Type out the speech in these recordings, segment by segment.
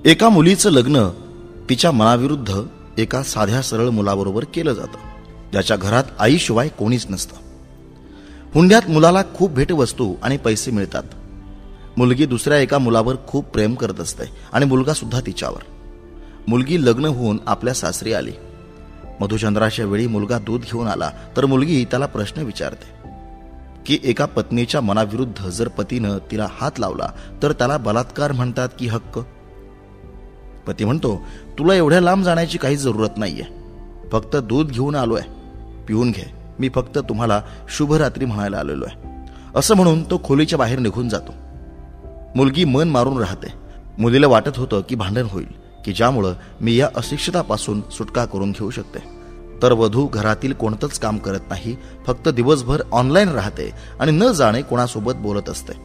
एका मुलीचं लग्न तिच्या मनाविरुद्ध एका साध्या सरळ मुलाबरोबर केलं जातं, ज्याच्या घरात आईशिवाय कोणीच नसतं. हुंड्यात मुलाला खूप भेटवस्तू आणि पैसे मिळतात. मुलगी दुसऱ्या एका मुलावर खूप प्रेम करत असते आणि मुलगा सुद्धा तिच्यावर. मुलगी लग्न होऊन आपल्या सासरी आली. मधुचंद्राच्या वेळी मुलगा दूध घेऊन आला तर मुलगी त्याला प्रश्न विचारते की एका पत्नीच्या मनाविरुद्ध जर पतीनं तिला हात लावला तर त्याला बलात्कार म्हणतात की हक्क? पती म्हणतो, तुला एवढ्या लांब जाण्याची काही जरूरत नाहीये, फक्त दूध घेऊन आलोय, पिऊन घे, मी फक्त तुम्हाला शुभरात्री म्हणायला आलेलो आहे. असं म्हणून तो खोलीच्या बाहेर निघून जातो. मुलगी मन मारून राहते. मुलीला वाटत होतं की भांडण होईल, की ज्यामुळं मी या अशिक्षितापासून सुटका करून घेऊ शकते. तर वधू घरातील कोणतंच काम करत नाही, फक्त दिवसभर ऑनलाईन राहते आणि न जाणे कोणासोबत बोलत असते.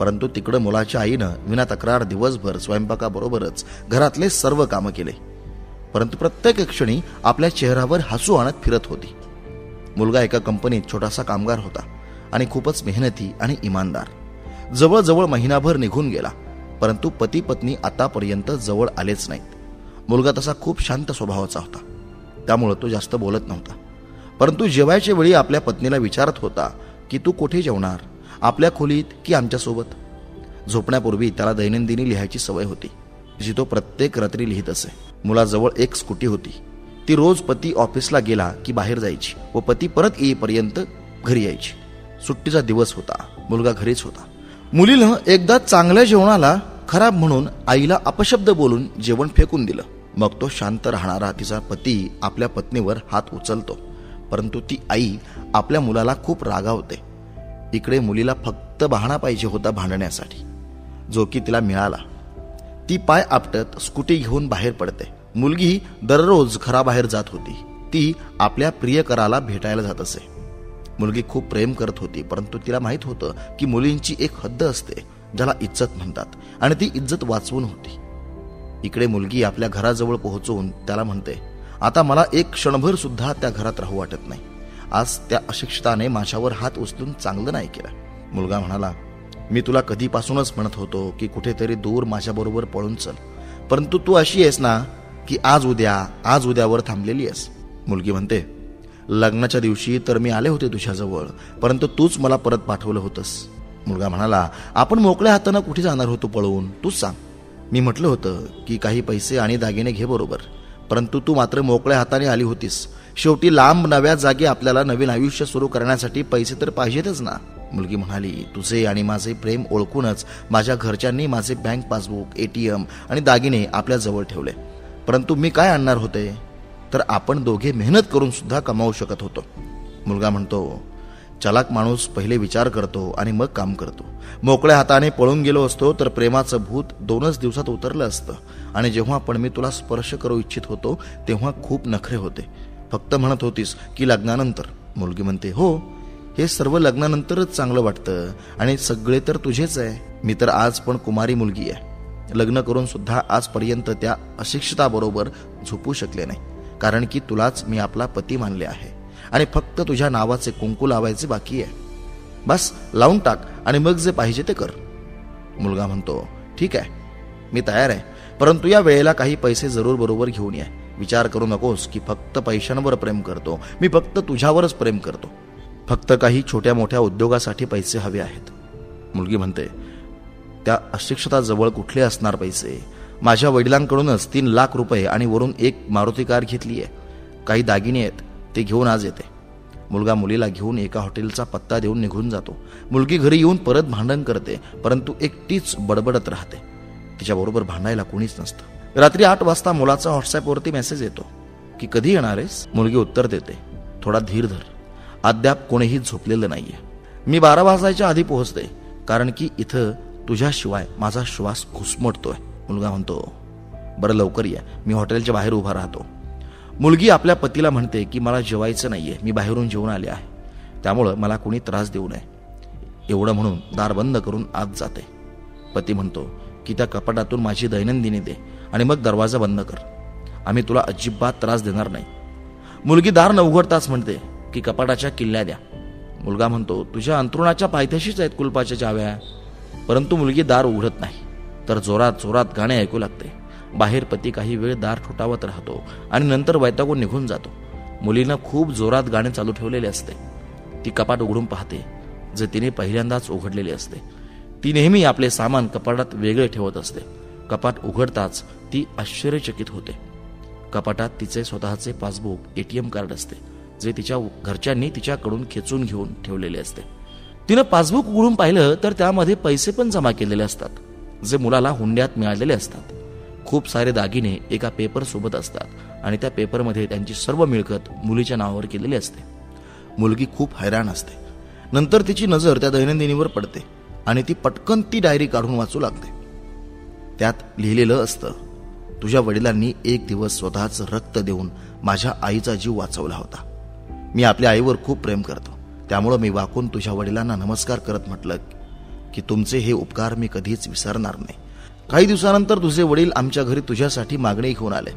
परंतु तिकडं मुलाच्या आईनं विना तक्रार दिवसभर स्वयंपाकाबरोबरच घरातले सर्व कामं केले, परंतु प्रत्येक क्षणी आपल्या चेहऱ्यावर हसू आणत फिरत होती. मुलगा एका कंपनीत छोटासा कामगार होता आणि खूपच मेहनती आणि इमानदार. जवळजवळ महिनाभर निघून गेला, परंतु पती पत्नी आतापर्यंत जवळ आलेच नाहीत. मुलगा तसा खूप शांत स्वभावाचा होता, त्यामुळे तो जास्त बोलत नव्हता. परंतु जेवायच्या वेळी आपल्या पत्नीला विचारत होता की तू कुठे जेवणार, आपल्या खोलीत की आमच्यासोबत? झोपण्यापूर्वी त्याला दैनंदिनी लिहायची सवय होती, जी तो प्रत्येक रात्री लिहित असे. मुलाजवळ एक स्कूटी होती. ती रोज पती ऑफिसला गेला की बाहेर जायची व पती परत येईपर्यंत घरी यायची. सुट्टीचा दिवस होता, मुलगा घरीच होता. मुलीनं एकदा चांगल्या जेवणाला खराब म्हणून आईला अपशब्द बोलून जेवण फेकून दिलं. मग तो शांत राहणारा तिचा पती आपल्या पत्नीवर हात उचलतो, परंतु ती आई आपल्या मुलाला खूप रागावते. इकडे मुलीला फक्त बहाणा पाहिजे होता भांडण्यासाठी, जो की तिला मिळाला. ती पाय आपटत स्कूटी घेऊन बाहेर पडते. मुलगी दररोज घराबाहेर जात होती. ती आपल्या प्रियकराला भेटायला जात असे. मुलगी खूप प्रेम करत होती, परंतु तिला माहित होतं की मुलींची एक हद्द असते, ज्याला इज्जत म्हणतात, आणि ती इज्जत वाचवून होती. इकडे मुलगी आपल्या घराजवळ पोहोचून त्याला म्हणते, आता मला एक क्षणभर सुद्धा त्या घरात राहू वाटत नाही. आज त्या अशिक्षिताने माझ्यावर हात उचलून चांगलं नाही केलं. मुलगा म्हणाला, मी तुला कधीपासूनच म्हणत होतो की कुठेतरी दूर माझ्याबरोबर पळून चल, परंतु तू अशी आहेस ना की आज उद्यावर थांबलेली आहेस. मुलगी म्हणते, लग्नाच्या दिवशी तर मी आले होते तुझ्याजवळ, परंतु तूच मला परत पाठवलं होतंस. मुलगा म्हणाला, आपण मोकळ्या हातानं कुठे जाणार होतो पळवून, तूच सांग. मी म्हटलं होतं की काही पैसे आणि दागिने घे बरोबर, परंतु तू मात्र मोकळ्या हाताने आली होतीस. शेवटी लांब नव्या जागी आपल्याला नवीन आयुष्य सुरू करण्यासाठी पैसे तर पाहिजेतच ना. मुलगी म्हणाली, तुझे आणि माझे प्रेम ओळखूनच माझ्या घरच्यांनी माझे बँक पासबुक, ATM आणि दागिने आपल्या जवळ ठेवले, परंतु मी काय आणणार होते? तर आपण दोघे मेहनत करून सुद्धा कमावू शकत होतो. मुलगा म्हणतो, चलाक माणूस पहिले विचार करतो आणि मग काम करतो. मोकळ्या हाताने पळून गेलो असतो तर प्रेमाचं भूत 2च दिवसात उतरलं असतं. आणि जेव्हा पण मी तुला स्पर्श करू इच्छित होतो तेव्हा खूप नखरे होते. फक्त म्हणत होतीस की लग्नानंतर. मुलगी म्हणते, हो, हे सर्व लग्नानंतरच चांगलं वाटतं आणि सगळे तर तुझेच आहे. मी तर आज पण कुमारी मुलगी आहे. लग्न करून सुद्धा आजपर्यंत त्या अशिक्षिताबरोबर झोपू शकले नाही, कारण की तुलाच मी आपला पती मानले आहे आणि फक्त तुझ्या नावाचे कुंकू लावायचे बाकी आहे. बस लावून टाक आणि मग जे पाहिजे ते कर. मुलगा म्हणतो, ठीक आहे, मी तयार आहे, परंतु या वेळेला काही पैसे जरूर बरोबर घेऊन ये. विचार करू नकोस की फक्त पैशांवर प्रेम करतो. मी फक्त तुझ्यावरच प्रेम करतो. फक्त काही छोट्या मोठ्या उद्योगासाठी पैसे हवे आहेत. मुलगी म्हणते, त्या अशिक्षिताजवळ कुठले असणार पैसे? माझ्या वडिलांकडूनच 3 लाख रुपये आणि वरून एक मारुती कार घेतली आहे. काही दागिने आहेत, ते घेऊन आज येते. मुलगा मुलीला घेऊन एका हॉटेलचा पत्ता देऊन निघून जातो. मुलगी घरी येऊन परत भांडण करते, परंतु एकटीच बडबडत राहते. तिच्याबरोबर भांडायला कोणीच नसतं. रात्री 8 वाजता मुलाचा व्हॉट्सअपवरती मेसेज येतो की कधी येणार आहेस? मुलगी उत्तर देते, थोडा धीर धर, अद्याप कोणीही झोपलेलं नाहीये. मी 12 वाजायच्या आधी पोहोचते, कारण की इथं तुझ्याशिवाय माझा श्वास घुसमटतोय. मुलगा म्हणतो, बरं लवकर ये, मी हॉटेलच्या बाहेर उभा राहतो. मुलगी आपल्या पतीला म्हणते की मला जेवायचं नाहीये, मी बाहेरून जेवून आले आहे, त्यामुळं मला कोणी त्रास देऊ नये. एवढं म्हणून दार बंद करून आत जाते. पती म्हणतो की त्या कपाटातून माझी दैनंदिनी दे आणि मग दरवाजा बंद कर, आम्ही तुला अजिबात त्रास देणार नाही. मुलगी दार न उघडताच म्हणते की कपाटाच्या किल्ल्या द्या. मुलगा म्हणतो, तुझ्या अंथरुणाच्या पायथ्याशीच आहेत कुलपाच्या चाव्या. परंतु मुलगी दार उघडत नाही. तर जोरात जोरात गाणे ऐकू लागते. बाहेर पती काही वेळ दार ठोठावत राहतो आणि नंतर वैतागून निघून जातो. मुलीनं खूप जोरात गाणे चालू ठेवलेले असते. ती कपाट उघडून पाहते, जे तिने पहिल्यांदाच उघडलेले असते. ती नेहमी आपले सामान कपाटात वेगळे ठेवत असते. कपाट उघडताच ती आश्चर्यचकित होते. कपाटात तिचे स्वतःचे पासबुक, एटीएम कार्ड असते, जे तिच्या घरच्यांनी तिच्याकडून खेचून घेऊन ठेवलेले असते. तिनं पासबुक उघडून पाहिलं तर त्यामध्ये पैसे पण जमा केलेले असतात, जे मुलाला हुंड्यात मिळालेले असतात. खूप सारे दागिने एका पेपर सोबत असतात आणि त्या पेपरमध्ये त्यांची सर्व मिळकत मुलीच्या नावावर केलेली असते. मुलगी खूप हैराण असते. नंतर तिची नजर त्या दैनंदिनीवर पडते आणि ती पटकन ती डायरी काढून वाचू लागते. त्यात लिहिलेलं असतं, तुझ्या वडिलांनी एक दिवस स्वतःच रक्त देऊन माझ्या आईचा जीव वाचवला होता. मी आपल्या आईवर खूप प्रेम करतो, त्यामुळं मी वाकून तुझ्या वडिलांना नमस्कार करत म्हटलं की तुमचे हे उपकार मी कधीच विसरणार नाही. काही दिवसानंतर तुझे वडील आमच्या घरी तुझ्यासाठी मागणी घेऊन आले,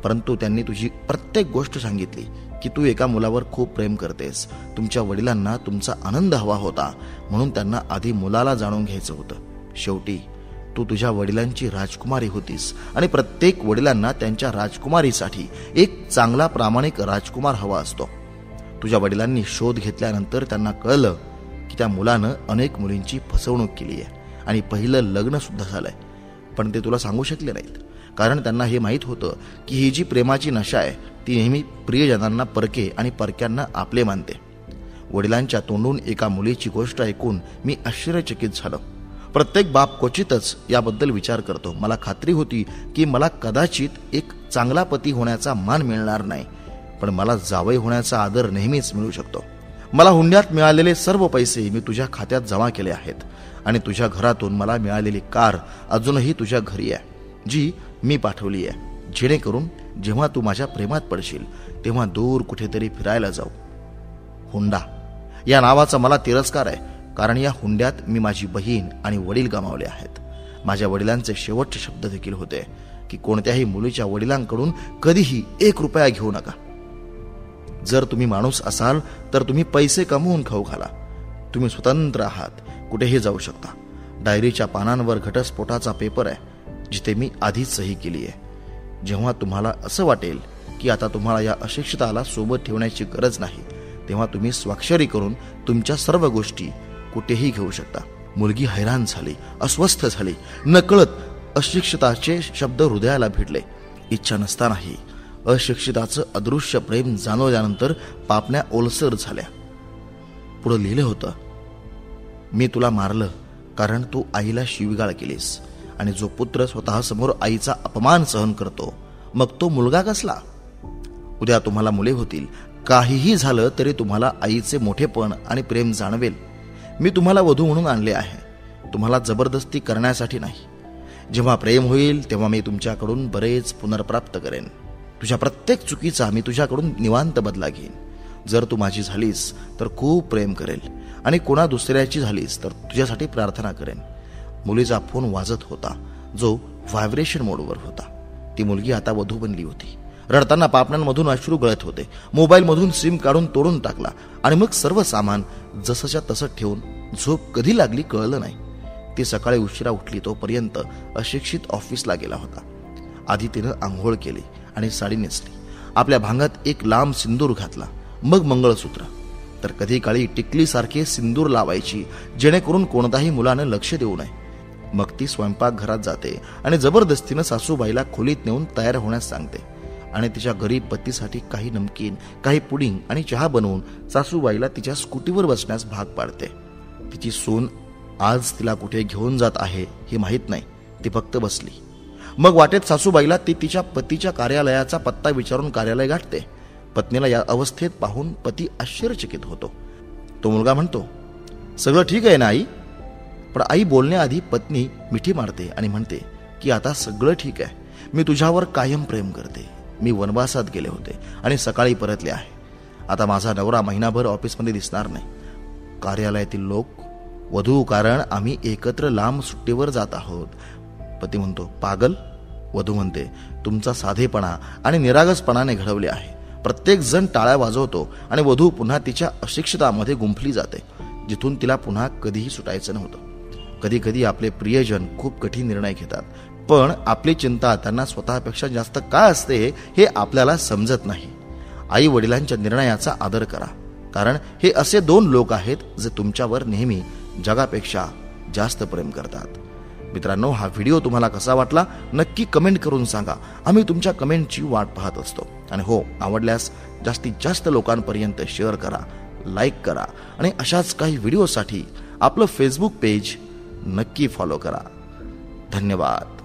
परंतु त्यांनी तुझी प्रत्येक गोष्ट सांगितली की तू एका मुलावर खूप प्रेम करतेस. तुमच्या वडिलांना तुमचा आनंद हवा होता, म्हणून त्यांना आधी मुलाला जाणून घ्यायचं होतं. शेवटी तू तुझ्या वडिलांची राजकुमारी होतीस आणि प्रत्येक वडिलांना त्यांच्या राजकुमारीसाठी एक चांगला प्रामाणिक राजकुमार हवा असतो. तुझ्या वडिलांनी शोध घेतल्यानंतर त्यांना कळलं की त्या मुलानं अनेक मुलींची फसवणूक केली आहे आणि पहिलं लग्न सुद्धा झालंय, पण ते तुला सांगू शकले नाहीत, कारण त्यांना हे माहीत होतं की ही जी प्रेमाची नशा आहे ती नेहमी प्रियजनांना परके आणि परक्यांना आपले मानते. वडिलांच्या तोंडून एका मुलीची गोष्ट ऐकून मी आश्चर्यचकित झालो. प्रत्येक बाप क्वचितच याबद्दल विचार करतो. मला खात्री होती की मला कदाचित एक चांगला पती होण्याचा मान मिळणार नाही, पण मला जावई होण्याचा आदर नेहमीच मिळू शकतो. मला हुंड्यात मिळालेले सर्व पैसे मी तुझ्या खात्यात जमा केले आहेत आणि तुझ्या घरातून मला मिळालेली कार अजूनही तुझ्या घरी आहे, जी मी पाठवली आहे, जेणेकरून जेव्हा तू माझ्या प्रेमात पडशील तेव्हा दूर कुठेतरी फिरायला जाऊ. हुंडा या नावाचा मला तिरस्कार आहे, कारण या हुंड्यात मी माझी बहीण आणि वडील गमावले आहेत. माझ्या वडिलांचे शेवटचे शब्द देखील होते की कोणत्याही मुलीच्या वडिलांकडून कधीही 1 रुपया घेऊ नका. जर तुम्ही माणूस असाल तर तुम्ही पैसे कमवून खाऊ घाला. तुम्ही स्वतंत्र आहात, कुठेही जाऊ शकता. डायरीच्या पानांवर घटस्फोटाचा पेपर आहे, जिथे मी आधीच सही केली आहे. जेव्हा तुम्हाला असं वाटेल की आता तुम्हाला या अशिक्षिताला सोबत ठेवण्याची गरज नाही, तेव्हा तुम्ही स्वाक्षरी करून तुमच्या सर्व गोष्टी कुठेही घेऊ शकता. मुलगी हैराण झाली, अस्वस्थ झाली. नकळत अशिक्षिताचे शब्द हृदयाला भिडले. इच्छा नसतानाही अशिक्षिताचं अदृश्य प्रेम जाणवल्यानंतर पापण्या ओलसर झाल्या. पुढे लिहिलं होतं, मी तुला मारलं कारण तू आईला शिवीगाळ केलीस, आणि जो पुत्र स्वतःसमोर आईचा अपमान सहन करतो, मग तो मुलगा कसला? उद्या तुम्हाला मुले होतील. काहीही झालं तरी तुम्हाला आईचे मोठेपण आणि प्रेम जाणवेल. मी तुम्हाला वधू म्हणून आणले आहे, तुम्हाला जबरदस्ती करण्यासाठी नाही. जेव्हा प्रेम होईल तेव्हा मी तुमच्याकडून बरेच पुनर्प्राप्त करेन. तुझ्या प्रत्येक चुकीचा मी तुझ्याकडून निवांत बदला घेईन. जर तू माझी झालीस तर खूप प्रेम करेल, आणि कोणा दुसऱ्याची झालीस तर तुझ्यासाठी प्रार्थना करेन. मुलीचा फोन वाजत होता, जो व्हायब्रेशन मोडवर होता. ती मुलगी आता वधू बनली होती. रडताना पापण्यांमधून अश्रू गळत होते. मोबाईलमधून सिम काढून तोडून टाकला आणि मग सर्व सामान जसंच्या तसं ठेवून झोप कधी लागली कळलं नाही. ती सकाळी उशिरा उठली तोपर्यंत अशिक्षित ऑफिसला गेला होता. आधी तिनं आंघोळ केली आणि साडी नेसली. आपल्या भांगात एक लांब सिंदूर घातला, मग मंगळसूत्र, तर कधी काळी टिकलीसारखे सिंदूर लावायची, जेणेकरून कोणत्याही मुलानं लक्ष देऊ नये. मग ती स्वयंपाकघरात जाते आणि जबरदस्तीनं सासूबाईला खोलीत नेऊन तयार होण्यास सांगते आणि तिच्या गरीब पतीसाठी काही नमकीन, काही पुडिंग आणि चहा बनवून सासूबाईला तिच्या स्कूटीवर बसण्यास भाग पाडते. तिची सून आज तिला कुठे घेऊन जात आहे हे माहीत नाही. ती फक्त बसली. मग वाटेत सासूबाईला ती तिच्या पतीच्या कार्यालयाचा पत्ता विचारून कार्यालय गाठते. पत्नीला या अवस्थेत पाहून पती आश्चर्यचकित होतो. तो मुलगा म्हणतो, सगळं ठीक आहे ना आई? पण आई बोलण्याआधी पत्नी मिठी मारते आणि म्हणते की आता सगळं ठीक आहे. मी तुझ्यावर कायम प्रेम करते. मी वनवासात गेले होते आणि सकाळी परतले आहे. आता माझा नवरा महिनाभर ऑफिसमध्ये दिसणार नाही. कार्यालयातील लोक, वधू, कारण आम्ही एकत्र लांब सुट्टीवर जात आहोत. पती म्हणतो, पागल? वधू म्हणते, तुमचा साधेपणा आणि निरागसपणाने घडवले आहे. प्रत्येक जण टाळ्या वाजवतो आणि वधू पुन्हा तिच्या अशिक्षितामध्ये गुंफली जाते, जिथून तिला पुन्हा कधीही सुटायचं नव्हतं. कधी कधी आपले प्रियजन खूप कठीण निर्णय घेतात, पण आपली चिंता त्यांना स्वतःपेक्षा जास्त का असते हे आपल्याला समजत नाही. आई वडिलांच्या निर्णयाचा आदर करा, कारण हे असे 2 लोक आहेत जे तुमच्यावर नेहमी जगापेक्षा जास्त प्रेम करतात. मित्रांनो, हा व्हिडिओ तुम्हाला कसा वाटला नक्की कमेंट करून सांगा. आम्ही तुमच्या कमेंटची वाट पाहत असतो. आणि हो, आवडल्यास जास्तीत जास्त लोकांपर्यंत शेअर करा, लाईक करा आणि अशाच काही व्हिडिओसाठी आपलं फेसबुक पेज नक्की फॉलो करा. धन्यवाद.